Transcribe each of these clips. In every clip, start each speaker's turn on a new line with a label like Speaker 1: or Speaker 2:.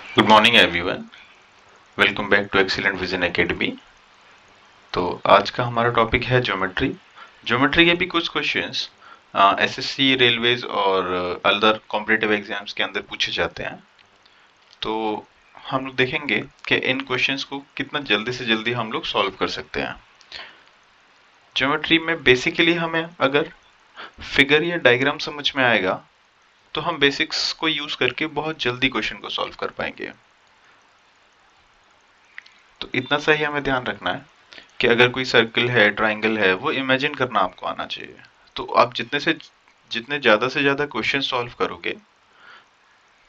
Speaker 1: Good morning everyone. Welcome back to Excellent Vision Academy. तो आज का हमारा टॉपिक है ज्योमेट्री। ज्योमेट्री के भी कुछ क्वेश्चंस एसएससी, रेलवेज और अदर कॉम्पिटिटिव एग्जाम्स के अंदर पूछे जाते हैं। तो हम लोग देखेंगे कि इन क्वेश्चंस को कितना जल्दी से जल्दी हम लोग सॉल्व कर सकते हैं। ज्योमेट्री में बेसिकली हमें अगर फिगर या डायग्राम समझ में आएगा तो हम बेसिक्स को यूज करके बहुत जल्दी क्वेश्चन को सॉल्व कर पाएंगे। तो इतना सा ही हमें ध्यान रखना है कि अगर कोई सर्कल है, ट्राइंगल है, वो इमेजिन करना आपको आना चाहिए। तो आप जितने ज्यादा से ज्यादा क्वेश्चन सॉल्व करोगे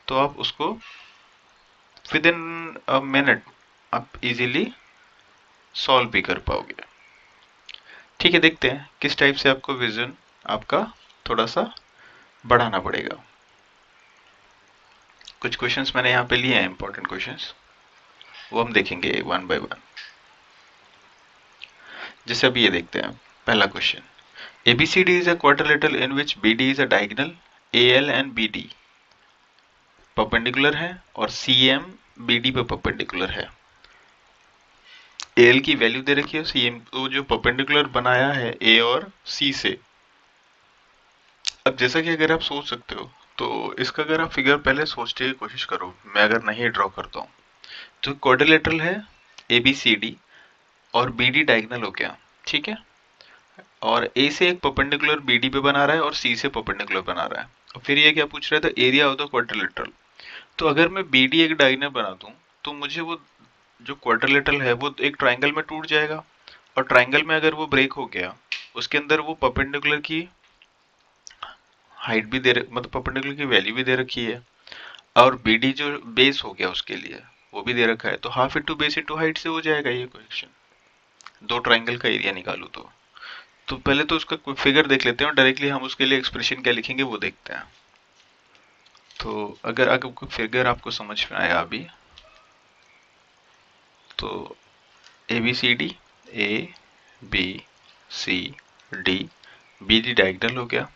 Speaker 1: तो आप उसको विद इन अ मिनट आप इजीली सॉल्व भी कर पाओगे। ठीक है, देखते हैं किस टाइप से आपको विजन आपका थोड़ा सा बढ़ाना पड़ेगा। कुछ क्वेश्चंस मैंने यहाँ पे लिए हैं, इंपॉर्टेंट क्वेश्चंस, वो हम देखेंगे वन बाय वन। जैसे अभी ये देखते हैं पहला question. ABCD is a quadrilateral in which BD is a diagonal, AL and BD perpendicular है और CM BD पे परपेंडिकुलर है। AL की वैल्यू दे रखी है, CM वो जो परपेंडिकुलर बनाया है A और C से। अब जैसा कि अगर आप सोच सकते हो तो इसका अगर आप फिगर पहले सोचने की कोशिश करो, मैं अगर नहीं ड्रॉ करता हूँ तो क्वाड्रिलेटरल है ABCD और BD डायगोनल हो गया, ठीक है। और A से एक परपेंडिकुलर BD पे बना रहा है और C से परपेंडिकुलर बना रहा है। और फिर ये क्या पूछ रहा था, एरिया ऑफ द क्वाड्रिलेटरल। तो अगर मैं BD एक डायगोनल बना दूं तो मुझे वो जो क्वाड्रिलेटरल है वो एक ट्रायंगल में टूट जाएगा। और ट्रायंगल में अगर वो ब्रेक हो गया, उसके अंदर वो परपेंडिकुलर की हाइट भी मतलब परपेंडिकुलर की वैल्यू भी दे रखी है। और BD जो बेस हो गया उसके लिए वो भी दे रखा है। तो half into base into height से हो जाएगा ये क्वेश्चन। दो ट्रायंगल का एरिया निकालू तो पहले तो उसका फिगर देख लेते हैं और डायरेक्टली हम उसके लिए एक्सप्रेशन क्या लिखेंगे वो देखते हैं। तो अगर आपको फिगर आपको समझ में आया अभी, तो ABCD, A B C D, diagonal हो गया।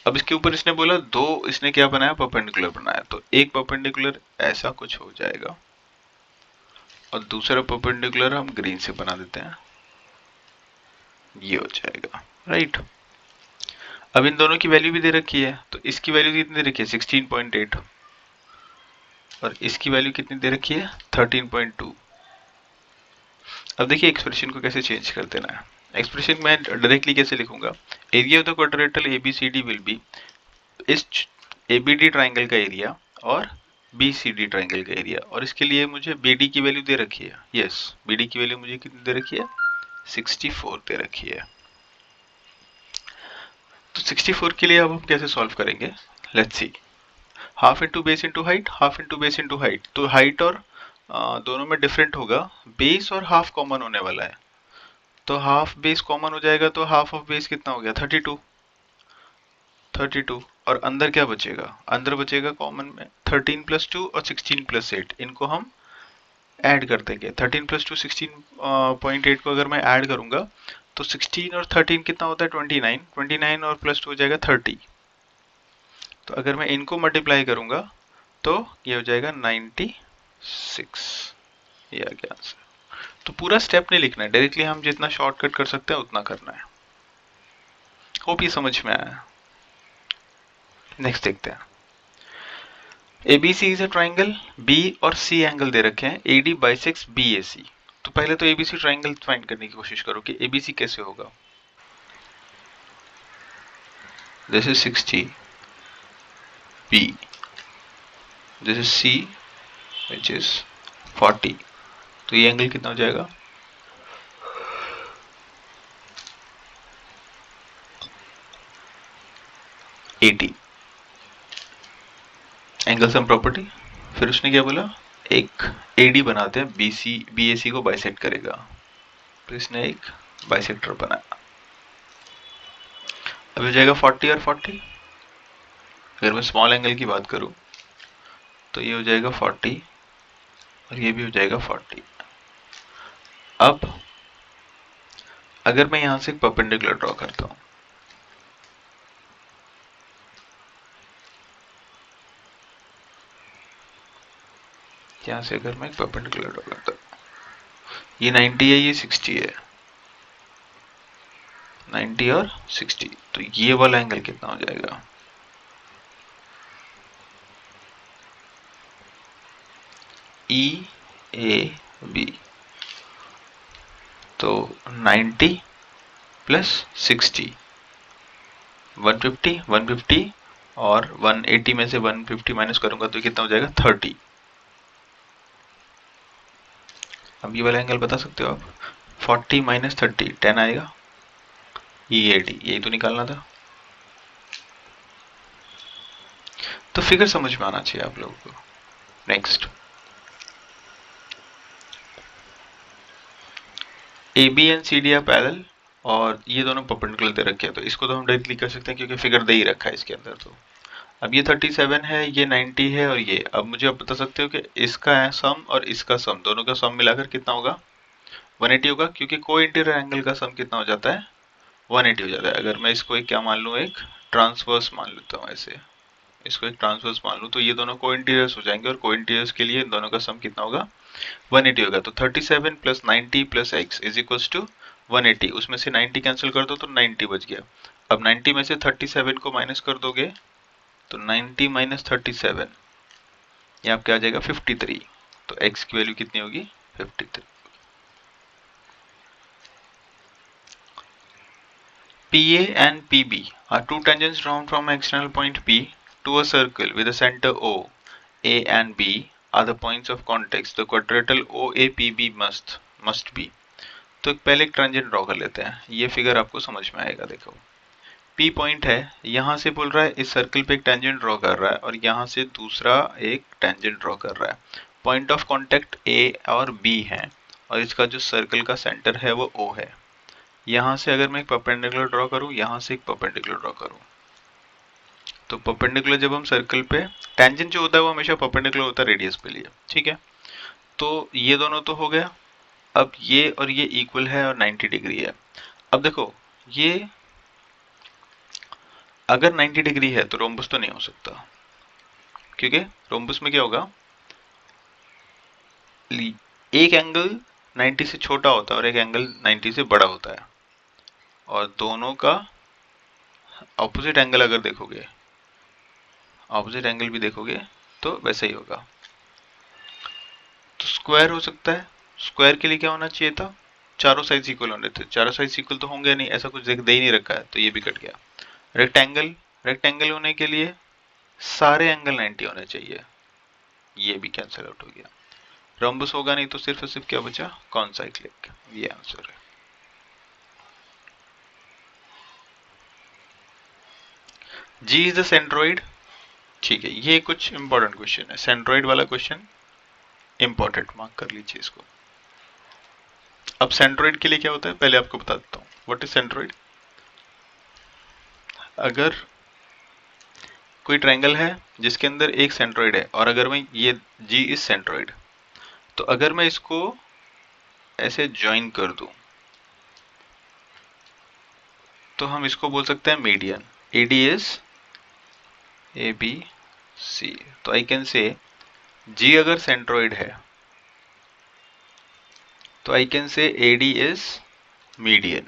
Speaker 1: अब इसके ऊपर इसने बोला दो, इसने क्या बनाया, परपेंडिकुलर बनाया। तो एक परपेंडिकुलर ऐसा कुछ हो जाएगा और दूसरा परपेंडिकुलर हम ग्रीन से बना देते हैं, ये हो जाएगा, राइट। अब इन दोनों की वैल्यू भी दे रखी है, तो इसकी वैल्यू कितनी दे रखी है, 16.8, और इसकी वैल्यू कितनी दे रखी है, 13.2। अब देखिए एक्सप्रेशन को कैसे चेंज कर देना है। एक्सप्रेशन मैं डायरेक्टली कैसे लिखूंगा, area of the quadrilateral ABCD will be, इस ABD ट्राइंगल का एरिया और BCD ट्राइंगल का एरिया। और इसके लिए मुझे BD की वैल्यू दे रखी है, यस, BD की वैल्यू मुझे कितनी दे रखी है, 64 दे रखी है। तो 64 के लिए अब हम कैसे सॉल्व करेंगे, let's see. Half into base into height, half into base into height, तो हाइट और दोनों में डिफरेंट होगा, बेस और हाफ कॉमन होने वाला है। तो हाफ बेस कॉमन हो जाएगा, तो हाफ ऑफ बेस कितना हो गया, 32। 32 और अंदर क्या बचेगा, अंदर बचेगा कॉमन में 13+2 और 16+8, इनको हम ऐड कर देंगे। 13+2 16.8 को अगर मैं ऐड करूंगा तो 16 और 13 कितना होता है, 29। 29 और +2 हो जाएगा 30। तो अगर मैं इनको मल्टीप्लाई करूंगा तो ये हो जाएगा 96, ये आ गया आंसर। तो पूरा स्टेप नहीं लिखना है, डायरेक्टली हम जितना शॉर्टकट कर सकते हैं उतना करना है। होप ये समझ में आया। नेक्स्ट देखते हैं। ABC is a triangle, B और C एंगल दे रखे हैं, AD बाइसेक्स BAC। तो पहले तो ABC ट्राइंगल फाइंड करने की कोशिश करो कि ABC कैसे होगा। This is 60, B, this is C which is 40। तो ये एंगल कितना हो जाएगा, 80। एंगल सम प्रॉपर्टी, फिर उसने क्या बोला, एक AD बनाते हैं, BAC को बाइसेक्ट करेगा। तो इसने एक बाइसेक्टर बनाया। अब हो जाएगा 40 और 40। अगर मैं स्मॉल एंगल की बात करूं तो ये हो जाएगा 40 और ये भी हो जाएगा 40। अब अगर मैं यहां से एक परपेंडिकुलर ड्रॉ करता हूं, यहाँ से अगर मैं परपेंडिकुलर ड्रॉ करता हूँ, ये 90 है, ये 60 है, 90 और 60, तो ये वाला एंगल कितना हो जाएगा? ई ए बी, तो 90 प्लस 60, 150, 150 और 180 में से 150 माइनस करूंगा तो कितना हो जाएगा? 30। अब ये वाला एंगल बता सकते हो आप? 40 माइनस 30, 10 आएगा। EAD यही तो निकालना था। तो फिगर समझ में आना चाहिए आप लोगों को। Next, AB and CD are parallel और ये दोनों परपेंडिकुलर दे रखे हैं, तो इसको तो हम डायरेक्टली कर सकते हैं क्योंकि फिगर दे ही रखा है इसके अंदर। तो अब ये 37 है, ये 90 है, और ये, अब मुझे आप बता सकते हो कि इसका सम और इसका सम, दोनों का सम मिलाकर कितना होगा? 180 होगा, क्योंकि को इंटीरियर एंगल का सम कितना हो जाता है? 180 हो जाता है। अगर मैं इसको एक क्या मान लूँ, एक ट्रांसवर्स मान लेता हूँ, ऐसे इसको एक ट्रांसवर्स मान लूँ, तो ये दोनों को इंटीरियर्स हो जाएंगे, और को इंटीरियर्स के लिए इन दोनों का सम कितना होगा? 180 होगा। तो 37 plus 90 plus x is equal to 180। उसमें से 90 कैंसिल कर दो तो 90 बच गया। अब 90 में से 37 को माइनस कर दोगे तो 90 माइनस 37, ये आपके आ जाएगा 53। तो x की वैल्यू कितनी होगी? 53। PA and PB are two tangents drawn from an external point P to a circle with a center O. A and B are the points of contact. The quadrilateral OAPB must be. तो पहले एक tangent draw कर लेते हैं, ये figure आपको समझ में आएगा। देखो, P पॉइंट है, यहाँ से बोल रहा है इस सर्कल पे एक टेंजेंट ड्रॉ कर रहा है, और यहाँ से दूसरा एक टेंजेंट ड्रॉ कर रहा है। पॉइंट ऑफ कांटेक्ट A और B है, और इसका जो सर्कल का सेंटर है वो O है। यहाँ से अगर मैं एक परपेंडिकुलर ड्रॉ करूँ, यहाँ से एक परपेंडिकुलर ड्रॉ करूँ, तो परपेंडिकुलर जब हम सर्कल पे, टेंजेंट जो होता है वो हमेशा परपेंडिकुलर होता है रेडियस के लिए, ठीक है। तो ये दोनों तो हो गया। अब ये और ये इक्वल है और 90 डिग्री है। अब देखो, ये अगर 90 डिग्री है तो रोम्बस तो नहीं हो सकता, क्योंकि रोम्बस में क्या होगा, एक एंगल 90 से छोटा होता है और एक एंगल 90 से बड़ा होता है, और दोनों का ऑपोजिट एंगल अगर देखोगे, ऑपोजिट एंगल भी देखोगे तो वैसा ही होगा। तो स्क्वायर हो सकता है। स्क्वायर के लिए क्या होना चाहिए था? चारों साइड इक्वल होने थे। चारों साइड इक्वल तो होंगे नहीं, ऐसा कुछ दे ही नहीं रखा है, तो ये भी कट गया। रेक्टेंगल, रेक्टेंगल होने के लिए सारे एंगल 90 होने चाहिए, ये भी कैंसिल आउट हो गया। रोम्बस होगा नहीं, तो सिर्फ और सिर्फ क्या बचा? कॉन्साइक्लिक, ये आंसर है। जी इज द सेंट्रोइड। ठीक है, ये कुछ इंपॉर्टेंट क्वेश्चन है, सेंट्रोइड वाला क्वेश्चन इंपॉर्टेंट, मार्क कर लीजिए इसको। अब सेंट्रोइड के लिए क्या होता है पहले आपको बता देता हूँ। What is centroid? अगर कोई ट्रायंगल है जिसके अंदर एक सेंट्रोइड है, और अगर मैं ये जी इज सेंट्रोइड, तो अगर मैं इसको ऐसे ज्वाइन कर दूं तो हम इसको बोल सकते हैं median. AD is A B C, तो आई कैन से जी अगर सेंट्रोइड है तो I can say AD is median,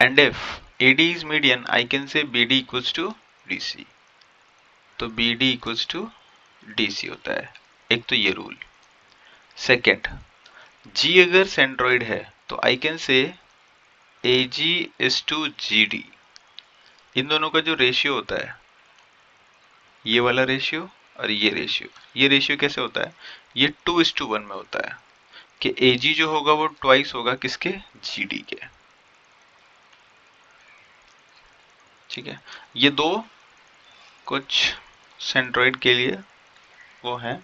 Speaker 1: and if AD is median I can say BD equals to DC. तो बीडी इक्वल्स टू डीसी होता है। एक तो ये रूल। सेकेंड, जी अगर सेंट्रोइड है तो I can say A G is to G D. इन दोनों का जो रेशियो होता है, ये वाला रेशियो और ये रेशियो कैसे होता है? ये 2:1 में होता है, कि ए जी जो होगा वो ट्वाइस होगा किसके? जी डी के। ठीक है, ये दो कुछ सेंट्रोइड के लिए वो है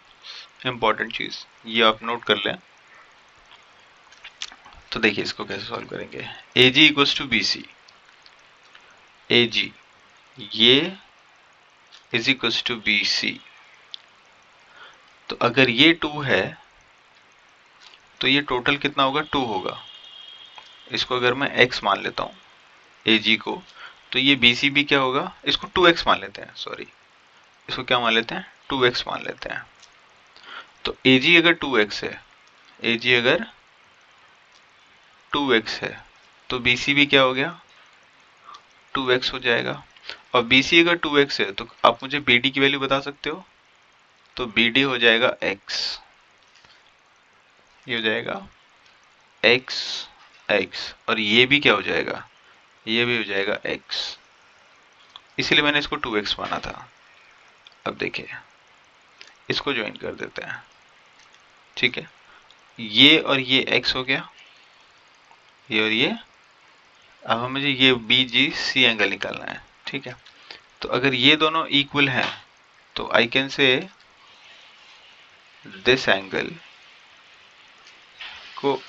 Speaker 1: इंपॉर्टेंट चीज, ये आप नोट कर लें। तो देखिए इसको कैसे सॉल्व करेंगे। A G equals to B C, A G ये is equals to B C. तो अगर ये 2 है तो ये टोटल कितना होगा? 2 होगा। इसको अगर मैं x मान लेता हूँ ए जी को, तो ये बी सी भी क्या होगा? इसको 2x मान लेते हैं, सॉरी, इसको क्या मान लेते हैं? 2x मान लेते हैं। तो AG अगर 2x है, AG अगर 2x है तो BC भी क्या हो गया, 2x हो जाएगा। और BC अगर 2x है तो आप मुझे BD की वैल्यू बता सकते हो, तो BD हो जाएगा x, ये हो जाएगा x x, और ये भी क्या हो जाएगा, ये भी हो जाएगा x, इसीलिए मैंने इसको 2x माना था। अब देखिए इसको ज्वाइन कर देते हैं, ठीक है, ये और ये x हो गया, ये और ये। अब हमें ये BGC एंगल निकालना है, ठीक है। तो अगर ये दोनों इक्वल हैं तो आई कैन से दिस एंगल को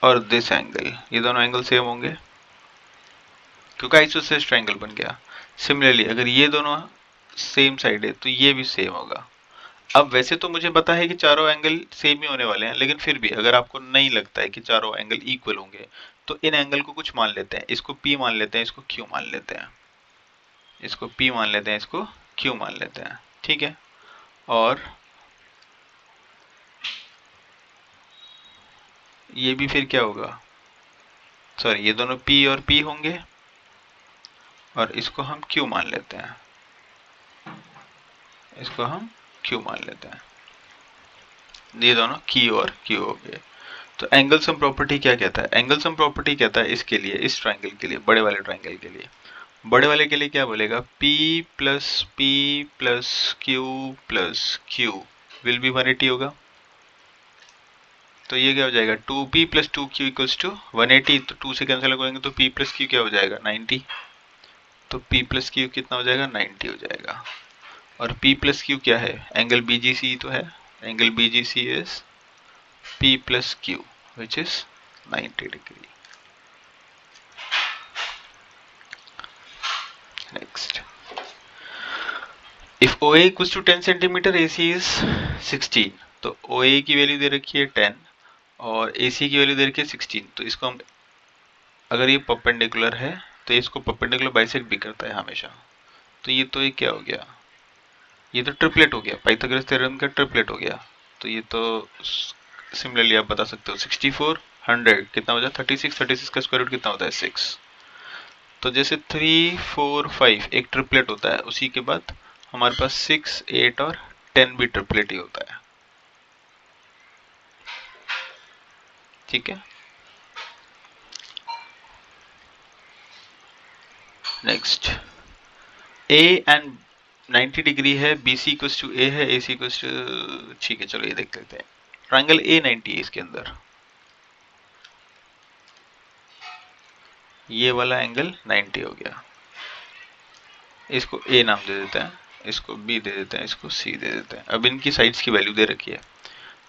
Speaker 1: और दिस एंगल, ये दोनों एंगल सेम होंगे क्योंकि आइसोसेलेस ट्रायंगल बन गया। सिमिलरली अगर ये दोनों सेम साइड है तो ये भी सेम होगा। अब वैसे तो मुझे पता है कि चारों एंगल सेम ही होने वाले हैं, लेकिन फिर भी अगर आपको नहीं लगता है कि चारों एंगल इक्वल होंगे तो इन एंगल को कुछ मान लेते हैं, इसको P मान लेते हैं, इसको Q मान लेते हैं, इसको P मान लेते हैं, इसको Q मान लेते हैं, ठीक है। और ये भी फिर क्या होगा, सॉरी ये दोनों P और P होंगे और इसको हम Q मान लेते हैं, इसको हम Q मान लेते हैं, ये दोनों Q और Q हो गए। तो एंगल सम प्रॉपर्टी क्या कहता है, एंगल सम प्रॉपर्टी कहता है इसके लिए, इस ट्रायंगल के लिए, बड़े वाले ट्रायंगल के लिए, बड़े वाले के लिए क्या बोलेगा, P plus Q will be 180 होगा। तो ये क्या हो जाएगा, 2P plus 2Q equals to 180, तो 2 से कैंसिल करेंगे तो P प्लस Q क्या हो जाएगा, 90। तो P प्लस Q कितना हो जाएगा, 90 हो जाएगा। और P प्लस Q क्या है, एंगल BGC तो है, angle BGC is P plus Q which is 90 degree. Next, if OA equals to 10 centimetre, AC is 16, तो OA की वैल्यू दे रखी है 10 और AC की वैल्यू दे रखी है 16, तो इसको हम, अगर ये परपेंडिकुलर है तो इसको परपेंडिकुलर बाइसेक्ट भी करता है हमेशा। तो ये क्या हो गया, ये तो ट्रिपलेट हो गया, पाइथागोरस थ्योरम का ट्रिपलेट हो गया। तो ये तो सिमिलरली आप बता सकते हो 64 100 कितना हो जाए 36, 36 का स्क्वायर रूट कितना होता है 6। तो जैसे 3 4 5 एक ट्रिपलेट होता है, उसी के बाद हमारे पास 6 8 और 10 भी ट्रिपलेट ही होता है, ठीक है। नेक्स्ट, ए एंड 90 डिग्री है, BC इक्वल्स टू A है, AC इक्वल्स टू, ठीक है चलो ये देख लेते हैं। ट्रायंगल A 90 है, इसके अंदर ये वाला एंगल 90 हो गया, इसको A नाम दे देते हैं, इसको B दे देते हैं, इसको C दे देते हैं। अब इनकी साइड्स की वैल्यू दे रखी है,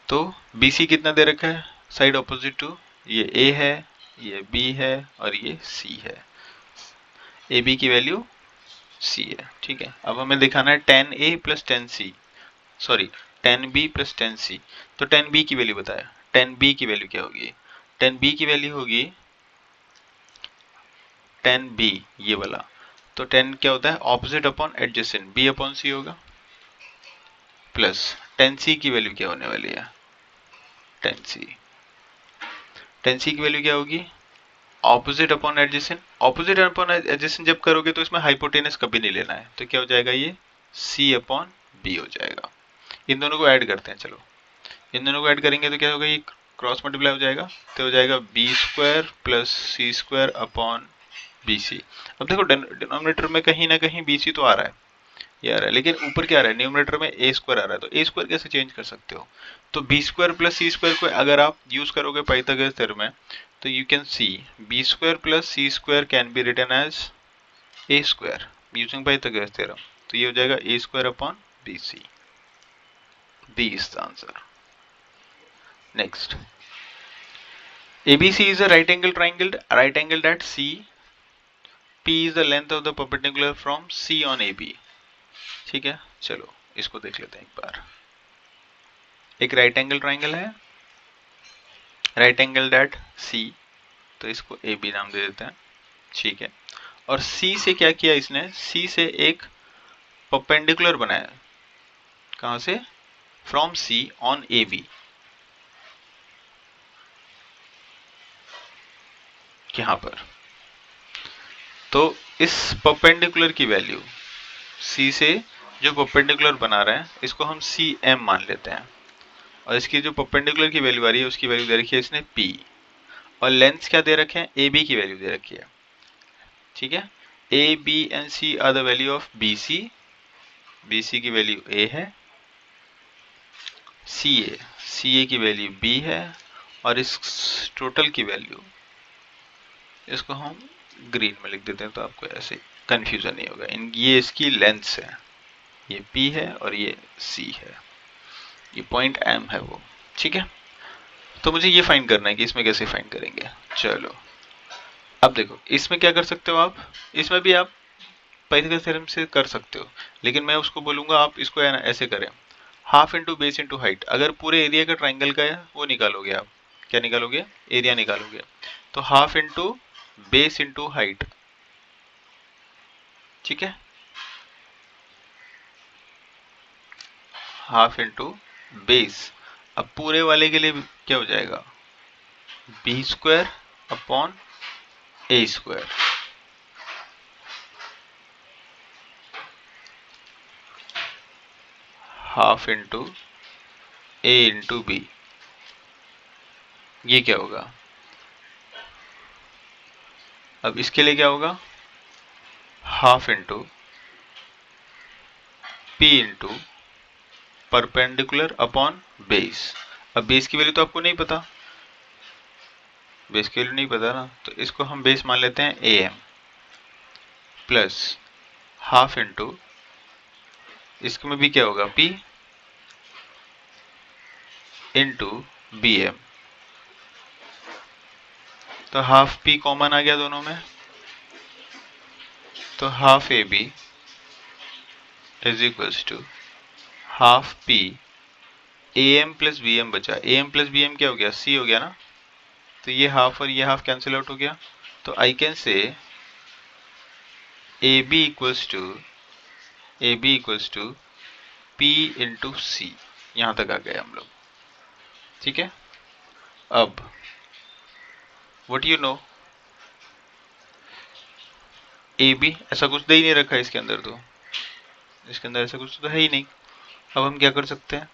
Speaker 1: तो BC कितना दे रखा है, साइड ऑपोजिट टू, ये A है, ये B है और ये C है, AB की वैल्यू C है, ठीक है। अब हमें दिखाना है 10A plus 10C, sorry 10B plus 10C। तो 10B की वैल्यू बताया, 10B की वैल्यू क्या होगी, 10B की वैल्यू होगी 10B, ये वाला। तो 10 क्या होता है, opposite upon adjacent, B upon C होगा, प्लस 10C की वैल्यू क्या होने वाली है, 10C, 10C की वैल्यू क्या होगी, opposite upon adjacent, opposite upon adjacent जब करोगे तो इसमें हाइपोटेनस कभी नहीं लेना है, तो क्या हो जाएगा, ये C अपॉन B हो जाएगा। इन दोनों को ऐड करते हैं, चलो इन दोनों को ऐड करेंगे तो क्या होगा, ये क्रॉस मल्टीप्लाई हो जाएगा, तो हो जाएगा B square plus C square upon BC। अब देखो डिनोमिनेटर में कहीं ना कहीं BC तो आ रहा है, ये आ रहा है, लेकिन ऊपर क्या आ रहा है, न्यूमरेटर में A स्क्वायर आ रहा है, तो A स्क्वायर कैसे चेंज कर सकते हो, तो B square plus C square को अगर आप यूज करोगे पाइथागोरस थ्योरम में, तो you can see B square plus C square can be written as A square using Pythagoras theorem. तो ये हो जाएगा A square upon BC, B is the answer. Next, ABC is a right angled at C. P is the length of the perpendicular from C on AB। ठीक है, चलो इसको देख लेते हैं एक बार। एक राइट एंगल ट्राइंगल है, राइट एंगल एट C, तो इसको AB नाम दे देते हैं, ठीक है। और C से क्या किया इसने, C से एक परपेंडिकुलर बनाया, कहां से, from C on A B, यहां पर। तो इस परपेंडिकुलर की वैल्यू सी से जो परपेंडिकुलर बना रहे हैं इसको हम सी एम मान लेते हैं, और इसकी जो परपेंडिकुलर की वैल्यू आ रही है उसकी वैल्यू दे रखी है इसने पी, और लेंथ क्या दे रखे हैं, ए बी की वैल्यू दे रखी है। ठीक है, A B and C are the value of B C, B C की वैल्यू ए है, सी ए की वैल्यू बी है, और इस टोटल की वैल्यू, इसको हम ग्रीन में लिख देते हैं तो आपको ऐसे कंफ्यूजन नहीं होगा। ये इसकी लेंथ है, ये P है और ये C है, ये पॉइंट M है वो। ठीक है, तो मुझे ये फाइंड करना है कि इसमें कैसे फाइंड करेंगे। चलो अब देखो, इसमें क्या कर सकते हो आप, इसमें भी आप पाइथागोरस थ्योरम से कर सकते हो, लेकिन मैं उसको बोलूंगा आप इसको ऐसे करें, half into base into height. अगर पूरे एरिया का ट्राइंगल का है वो निकालोगे आप, क्या निकालोगे, एरिया निकालोगे, तो half into base into height. ठीक है, हाफ इंटू बेस, अब पूरे वाले के लिए क्या हो जाएगा, B square upon A square, half into A into B, ये क्या होगा, अब इसके लिए क्या होगा, half into P into perpendicular upon base. अब बेस की वैल्यू तो आपको नहीं पता, बेस की वैल्यू नहीं पता ना, तो इसको हम बेस मान लेते हैं A M, plus half into, इसमें भी क्या होगा, पी इंटू बी एम, तो हाफ पी कॉमन आ गया दोनों में, तो half A B is equals to half P, A M plus B M बचा, A M plus B M क्या हो गया, सी हो गया ना, तो ये हाफ और ये हाफ कैंसिल आउट हो गया, तो I can say A B equals to P into C, यहां तक आ गए हम लोग। ठीक है, अब what you know, A B ऐसा कुछ दे ही नहीं रखा है इसके अंदर, तो इसके अंदर ऐसा कुछ तो है ही नहीं। अब हम क्या कर सकते हैं,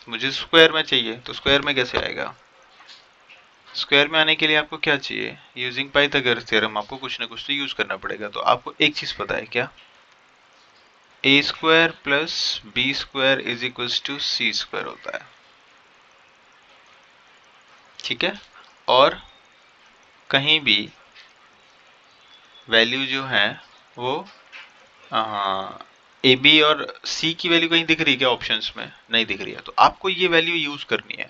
Speaker 1: मुझे स्क्वायर में चाहिए, तो स्क्वायर में कैसे आएगा, स्क्वायर में आने के लिए आपको क्या चाहिए, यूजिंग पाइथागोरस थ्योरम आपको कुछ ना कुछ तो यूज करना पड़ेगा। तो आपको एक चीज पता है क्या, A square plus B square is equals to C square होता है। ठीक है, और कहीं भी वैल्यू जो है वो ए बी और सी की वैल्यू कहीं दिख रही है क्या, ऑप्शंस में नहीं दिख रही है, तो आपको ये वैल्यू यूज करनी है,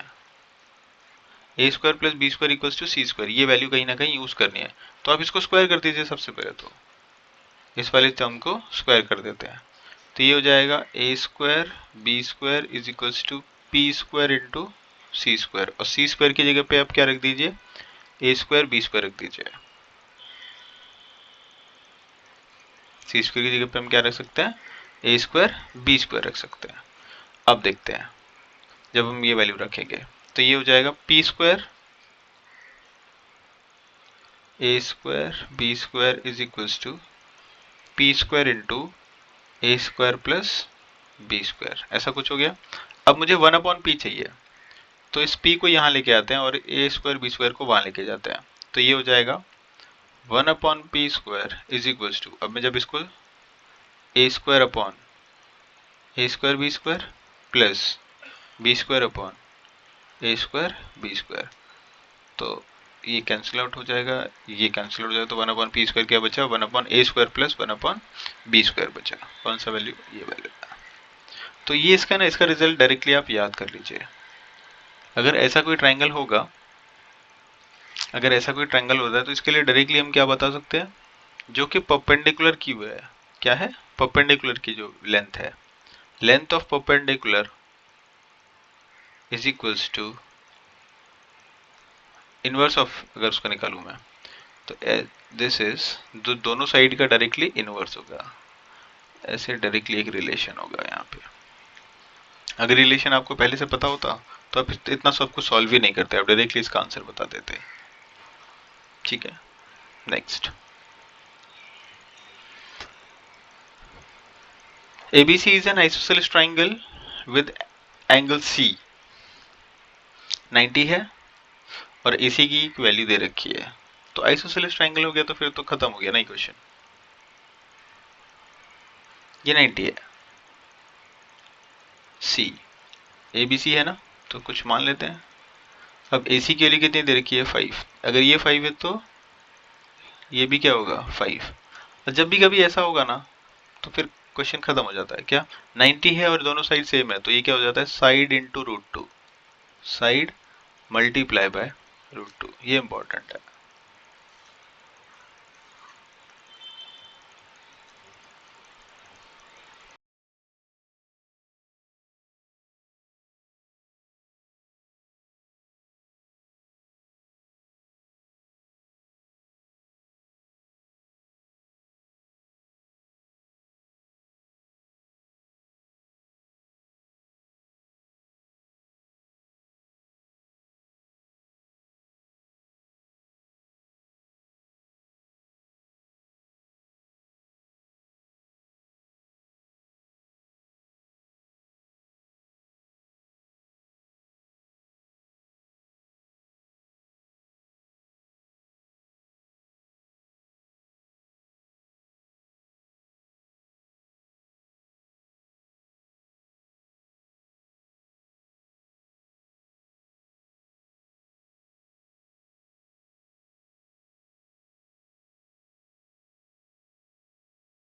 Speaker 1: A square plus B square equals to C square, ये वैल्यू कहीं ना कहीं यूज करनी है। तो आप इसको स्क्वायर कर दीजिए सबसे पहले, तो इस वाले टर्म को स्क्वायर कर देते हैं, तो ये हो जाएगा A square B square is equals to P square into C square, और सी स्क्वायर की जगह पे आप क्या रख दीजिए, ए स्क्वायर बी स्क्वायर रख दीजिए, सी स्क्वायर की जगह पे हम क्या रख सकते हैं, ए स्क्वायर बी स्क्वायर रख सकते हैं। अब देखते हैं जब हम ये वैल्यू रखेंगे, तो ये हो जाएगा P square A square B square is equals to P square into A square plus B square, ऐसा कुछ हो गया। अब मुझे 1/p चाहिए, तो इस p को यहाँ लेके आते हैं और ए स्क्वायर बी स्क्वायर को वहां लेके जाते हैं, तो ये हो जाएगा 1/p square is equals to, अब मैं जब इसको A square upon A square B square plus B square upon A square B square, तो ये कैंसिल आउट हो जाएगा, ये कैंसिल आउट हो जाएगा, तो 1/p स्क्वायर क्या बचा, 1/a square plus 1/b square बचा, कौन सा वैल्यू, ये वैल्यू। तो ये इसका ना, इसका रिजल्ट डायरेक्टली आप याद कर लीजिए। अगर ऐसा कोई ट्रायंगल होगा, अगर ऐसा कोई ट्रायंगल होता है तो इसके लिए डायरेक्टली हम क्या बता सकते हैं, जो कि परपेंडिकुलर की हुआ है, क्या है, परपेंडिकुलर की जो लेंथ है, length of perpendicular is equals to inverse of, अगर उसका निकालूं मैं तो दिस इज, दोनों साइड का डायरेक्टली इनवर्स होगा, ऐसे डायरेक्टली एक रिलेशन होगा यहाँ पे। अगर रिलेशन आपको पहले से पता होता तो आप इतना सब कुछ सॉल्व ही नहीं करते, आप डायरेक्टली इसका आंसर बता देते। ठीक है, next. ABC is an isosceles triangle with angle C 90 है और AC की एक वैल्यू दे रखी है। तो आइसोसेलेस ट्राइंगल हो गया तो फिर तो खत्म हो गया ना क्वेश्चन। ये 90 है, C ABC है ना, तो कुछ मान लेते हैं। अब AC की वैल्यू कितनी दे रखी है 5, अगर ये 5 है तो ये भी क्या होगा 5। और जब भी कभी ऐसा होगा ना तो फिर क्वेश्चन खत्म हो जाता है। क्या 90 है और दोनों साइड सेम है तो ये क्या हो जाता है side into root two, side multiply by root two, ये इंपॉर्टेंट है।